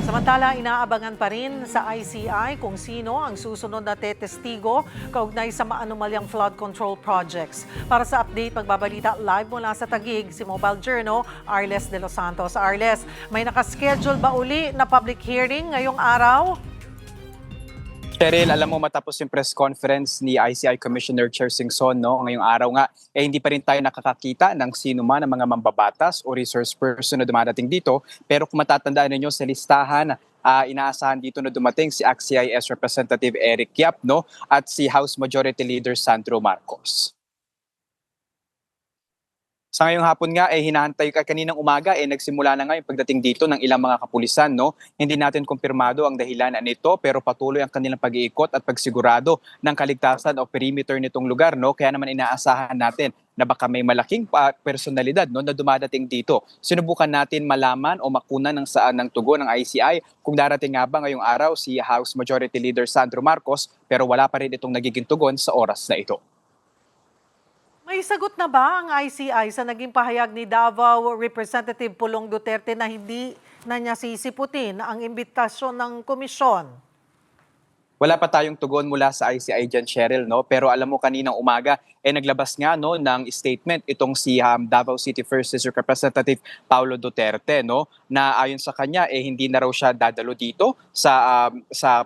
Samantala, inaabangan pa rin sa ICI kung sino ang susunod na tetestigo kaugnay sa maanumalyang flood control projects. Para sa update, magbabalita live mula sa Taguig, si Mobile Journal, Arles de los Santos. Arles, may nakaschedule ba uli na public hearing ngayong araw? Cheryl, alam mo matapos yung press conference ni ICI Commissioner Chair Singson, no, ngayong araw nga, hindi pa rin tayo nakakakita ng sino man ng mga mambabatas o resource person na dumadating dito. Pero kung matatandaan ninyo sa listahan, inaasahan dito na dumating si ACT-CIS Representative Eric Yap, no, at si House Majority Leader Sandro Marcos. Sa ngayong hapon nga, hinahantay kaninang umaga, nagsimula na nga yung pagdating dito ng ilang mga kapulisan. No? Hindi natin kumpirmado ang dahilan nito, pero patuloy ang kanilang pag-iikot at pagsigurado ng kaligtasan o perimeter nitong lugar. No? Kaya naman inaasahan natin na baka may malaking personalidad, no, na dumadating dito. Sinubukan natin malaman o makunan ng saan ng tugon ng ICI kung darating nga ba ngayong araw si House Majority Leader Sandro Marcos, pero wala pa rin itong nagiging tugon sa oras na ito. May sagot na ba ang ICI sa naging pahayag ni Davao Representative Pulong Duterte na hindi na niya sisiputin ang imbitasyon ng komisyon? Wala pa tayong tugon mula sa ICI dyan, Cheryl, no? Pero alam mo kaninang umaga, naglabas nga no, ng statement itong si Davao City 1st District Representative Paulo Duterte, no? Na ayon sa kanya, hindi na raw siya dadalo dito sa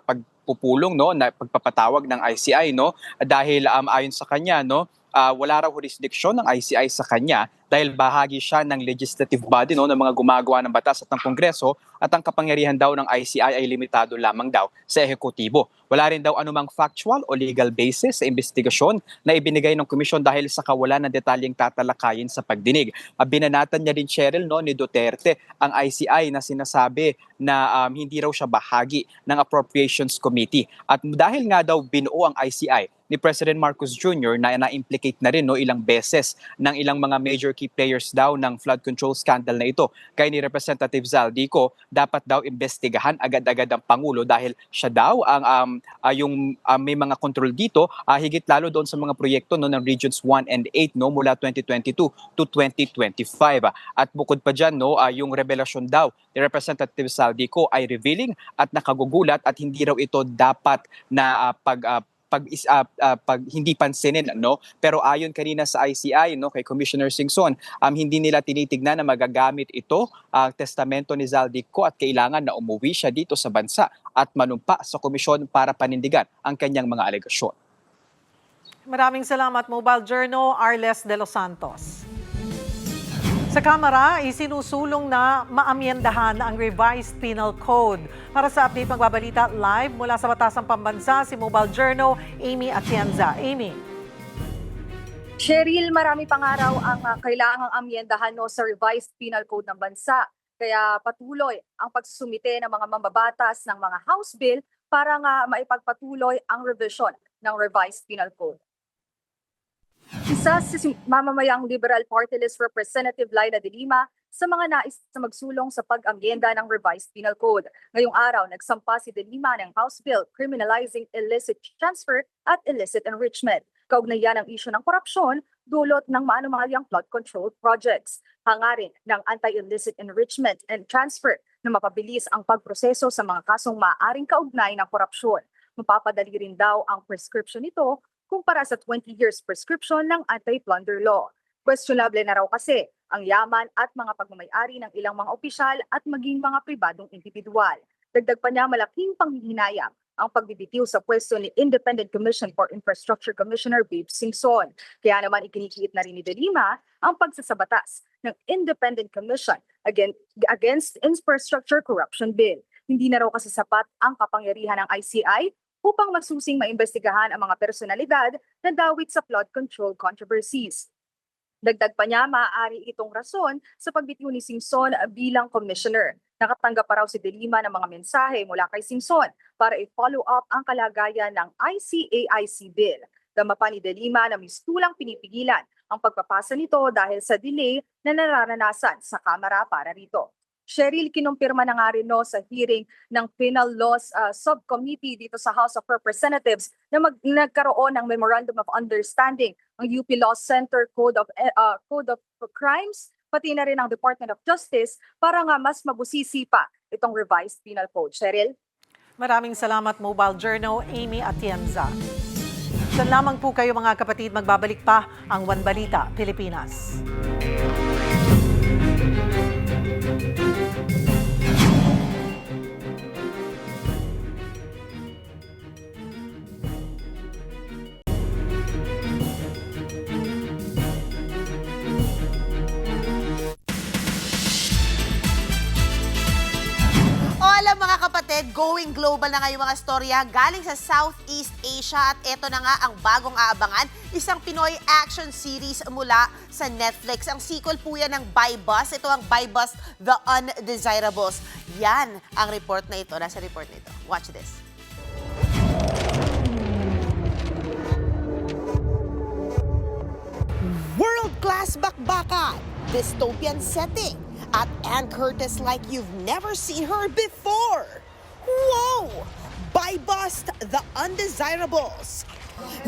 pagpupulong, no, na pagpapatawag ng ICI, no? Dahil ayon sa kanya, no, wala raw jurisdiction ng ICI sa kanya dahil bahagi siya ng legislative body, no, ng mga gumagawa ng batas at ng Kongreso, at ang kapangyarihan daw ng ICI ay limitado lamang daw sa ehekutibo. Wala rin daw anumang factual o legal basis sa investigasyon na ibinigay ng komisyon dahil sa kawalan ng detalyeng tatalakayin sa pagdinig. Binanatan niya rin, Cheryl, no, ni Duterte ang ICI na sinasabi na hindi raw siya bahagi ng Appropriations Committee. At dahil nga daw binuo ang ICI ni President Marcos Jr. na na-implicate na rin, no, ilang beses ng ilang mga major key players daw ng flood control scandal na ito. Gaya ni Representative Zaldico, dapat daw imbestigahan agad-agad ang Pangulo dahil siya daw ang may mga control dito, higit lalo doon sa mga proyekto no, ng Regions 1 and 8 no, mula 2022 to 2025. At bukod pa dyan, no, yung revelasyon daw ni Representative Zaldico ay revealing at nakagugulat at hindi raw ito dapat na pag hindi pansinin, no? Pero ayon kanina sa ICI, no, kay Commissioner Singson, hindi nila tinitignan na magagamit ito testamento ni Zaldico at kailangan na umuwi siya dito sa bansa at manumpa sa komisyon para panindigan ang kanyang mga alegasyon. Maraming salamat, Mobile Journal, Arles de los Santos. Sa Kamara, isinusulong na maamyendahan ang revised penal code. Para sa update magbabalita live mula sa Batasang Pambansa, si Mobile Journal, Amy Atienza. Amy. Cheryl, marami pang araw ang kailangang amyendahan no, sa revised penal code ng bansa. Kaya patuloy ang pagsusumite ng mga mambabatas ng mga House Bill para nga maipagpatuloy ang revision ng revised penal code. Isa si mamamayang Liberal Party List Representative Laila de Lima sa mga nais na magsulong sa pag-amyenda ng revised penal code. Ngayong araw, nagsampa si de Lima ng House Bill criminalizing illicit transfer at illicit enrichment. Kaugnayan ang isyu ng korupsyon, dulot ng maanumalyang flood control projects. Hangarin ng anti-illicit enrichment and transfer na mapabilis ang pagproseso sa mga kasong maaaring kaugnay ng korupsyon. Mapapadali rin daw ang prescription nito kumpara sa 20 years prescription ng anti-plunder law. Questionable na raw kasi ang yaman at mga pagmamayari ng ilang mga opisyal at maging mga pribadong individual. Dagdag pa niya malaking panghihinayang ang pagbibitiw sa pwesto ni Independent Commission for Infrastructure Commissioner Babe Singson. Kaya naman ikinikiit na rin ni De Lima ang pagsasabatas ng Independent Commission against Infrastructure Corruption Bill. Hindi na raw kasi sapat ang kapangyarihan ng ICI upang magsusing maimbestigahan ang mga personalidad na dawit sa flood control controversies. Dagdag pa niya, maaari itong rason sa pagbitiw ni Singson bilang commissioner. Nakatanggap pa raw si De Lima ng mga mensahe mula kay Singson para i-follow up ang kalagayan ng ICAIC bill. Dama pa ni De Lima na mistulang pinipigilan ang pagpapasa nito dahil sa delay na nararanasan sa Kamara para rito. Cheryl, kinumpirma na nga rin no, sa hearing ng Penal Laws Subcommittee dito sa House of Representatives na nagkaroon ng Memorandum of Understanding ang UP Law Center Code of Crimes, pati na rin ang Department of Justice para nga mas mabusisi pa itong revised penal code. Cheryl? Maraming salamat, Mobile Journal, Amy Atienza. Saan lamang po kayo mga kapatid, magbabalik pa ang One Balita Pilipinas. Alam mga kapatid, going global na ngayong mga storya galing sa Southeast Asia at eto na nga ang bagong aabangan, isang Pinoy action series mula sa Netflix. Ang sequel po yan ng Buy Bus. Ito ang Buy Bus The Undesirables. Yan ang report na ito. Nasa report na ito. Watch this. World-class bakbakan, dystopian setting, at Ann Curtis like you've never seen her before. Whoa! Buy Bust The Undesirables.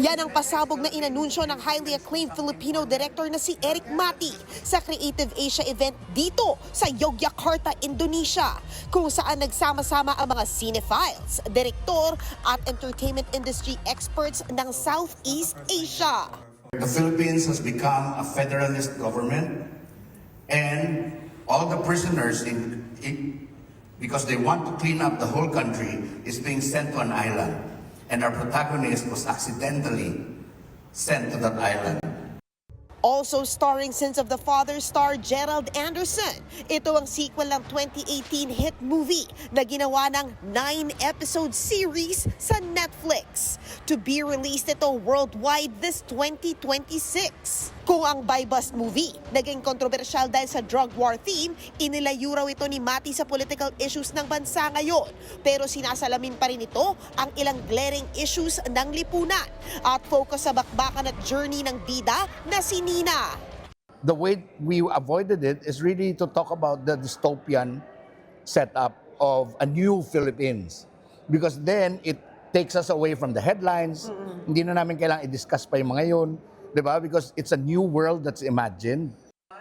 Yan ang pasabog na inanunsyo ng highly acclaimed Filipino director na si Eric Mati sa Creative Asia event dito sa Yogyakarta, Indonesia, kung saan nagsama-sama ang mga cinephiles, direktor at entertainment industry experts ng Southeast Asia. The Philippines has become a federalist government, and all the prisoners, because they want to clean up the whole country, is being sent to an island. And our protagonist was accidentally sent to that island. Also starring Sins of the Father star Gerald Anderson. Ito ang sequel ng 2018 hit movie na ginawa ng 9-episode series sa Netflix. To be released ito worldwide this 2026. Kung ang Buy Bust movie naging kontrobersyal dahil sa drug war theme, inilayo raw ito ni Mati sa political issues ng bansa ngayon. Pero sinasalamin pa rin ito ang ilang glaring issues ng lipunan at focus sa bakbakan at journey ng bida na si Nina. the way we avoided it is really to talk about the dystopian setup of a new Philippines. Because then it takes us away from the headlines. Hindi na namin kailangang i-discuss pa yung mga yun. Diba? Because it's a new world that's imagined.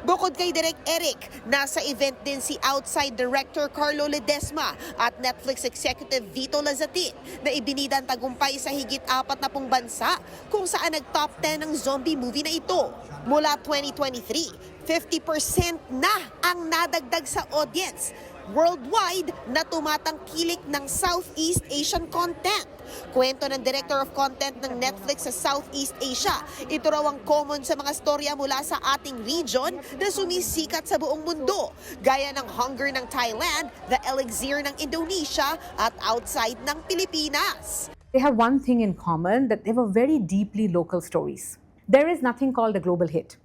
Bukod kay Direk Eric, nasa event din si Outside Director Carlo Ledesma at Netflix Executive Vito Lazatin na ibinida ang tagumpay sa higit 40 bansa kung saan nag-top 10 ang zombie movie na ito. Mula 2023, 50% na ang nadagdag sa audience worldwide na tumatangkilik ng Southeast Asian content. Kwento ng Director of Content ng Netflix sa Southeast Asia, ito raw ang common sa mga storya mula sa ating region na sumisikat sa buong mundo, gaya ng Hunger ng Thailand, The Elixir ng Indonesia at Outside ng Pilipinas. They have one thing in common, that they were very deeply local stories. There is nothing called a global hit,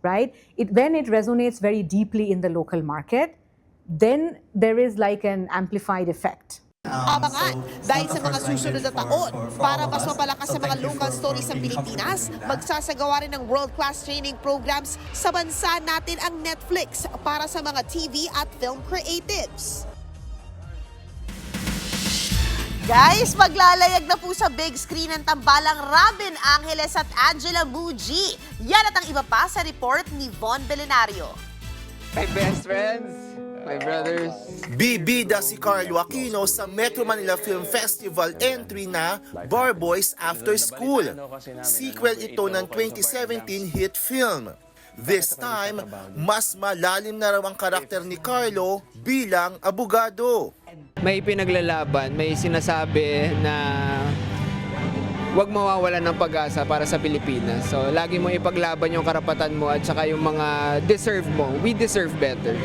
right? When it resonates very deeply in the local market, then there is like an amplified effect. Abangan dahil sa mga susunod na taon para mas mapalakas sa mga local stories ng Pilipinas, magsasagawa rin ng world-class training programs sa bansa natin ang Netflix para sa mga TV at film creatives. Guys, maglalayag na po sa big screen ng tambalang Robin Angeles at Angela Muji. Yan at ang iba pa sa report ni Von Belenario. My best friends, my brothers. Bibida si Carlo Aquino sa Metro Manila Film Festival entry na Bar Boys After School. Sequel ito ng 2017 hit film. This time, mas malalim na raw ang karakter ni Carlo bilang abogado. May pinaglalaban, may sinasabi na huwag mawawalan ng pag-asa para sa Pilipinas. So, lagi mo ipaglaban yung karapatan mo at saka yung mga deserve mo. We deserve better.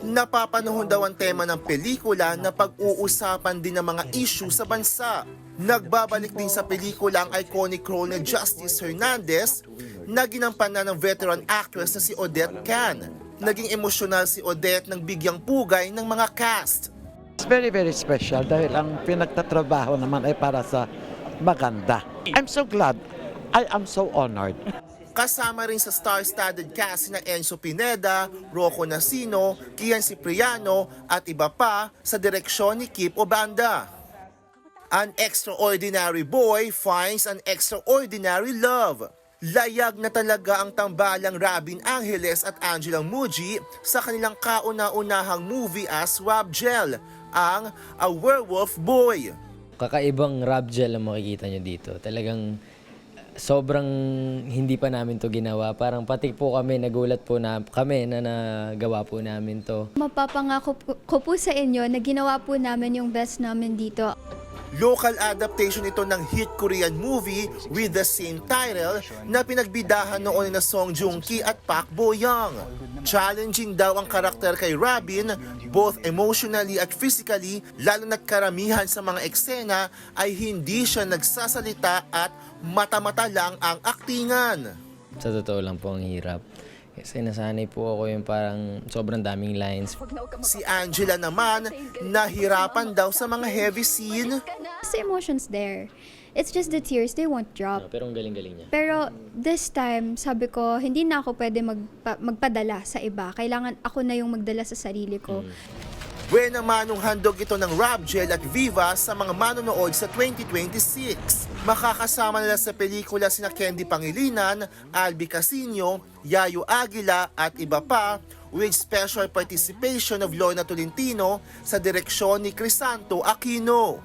Napapanahon daw ang tema ng pelikula na pag-uusapan din ng mga issue sa bansa. Nagbabalik din sa pelikula ang iconic role ni Justice Hernandez na ginampanan ng veteran actress na si Odette Can. Naging emosyonal si Odette nang bigyang pugay ng mga cast. It's very, very special dahil ang pinagtatrabaho naman ay para sa maganda. I'm so glad. I am so honored. Kasama rin sa star-studded cast na Enzo Pineda, Rocco Nasino, Kian Cipriano at iba pa sa direksyon ni Kip Obanda. An extraordinary boy finds an extraordinary love. Layag na talaga ang tambalang Robin Angeles at Angela Muji sa kanilang kauna-unahang movie as Rob Gel, ang A Werewolf Boy. Kakaibang Rob Gel ang makikita nyo dito. Talagang sobrang hindi pa namin to ginawa. Parang pati po kami, nagulat po na kami na nagawa po namin to. Mapapangako ko po sa inyo na ginawa po namin yung best namin dito. Local adaptation ito ng hit Korean movie with the same title na pinagbidahan noon na Song Joong-ki at Park Bo-young. Challenging daw ang karakter kay Robin, both emotionally at physically, lalo na't karamihan sa mga eksena ay hindi siya nagsasalita at mata-mata lang ang aktingan. Sa totoo lang po ang hirap. Kasi nasanay po ako yung parang sobrang daming lines. Si Angela naman, nahirapan daw sa mga heavy scene. The emotions there. It's just the tears, they won't drop. Pero ang galing-galing niya. Pero this time, sabi ko, hindi na ako pwede magpadala sa iba. Kailangan ako na yung magdala sa sarili ko. Buena manong handog ito ng Rob Gel at Viva sa mga manonood sa 2026. Makakasama nila sa pelikula sina Candy Pangilinan, Albi Casino, Yayo Aguila at iba pa, with special participation of Lorna Tolentino sa direksyon ni Crisanto Aquino.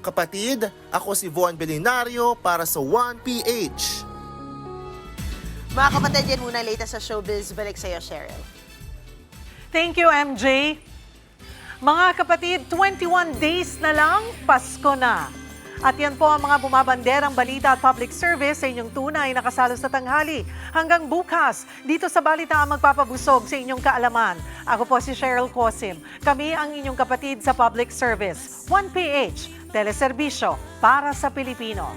Kapatid, ako si Von Belenario para sa 1PH. Mga kapatid, yan muna latest sa showbiz. Balik sa'yo, Cheryl. Thank you, MJ. Mga kapatid, 21 days na lang, Pasko na. At yan po ang mga bumabanderang balita at public service sa inyong tunay na kasalo sa tanghali. Hanggang bukas, dito sa Balita ang magpapabusog sa inyong kaalaman. Ako po si Cheryl Cosim. Kami ang inyong kapatid sa public service. 1PH, teleserbisyo para sa Pilipino.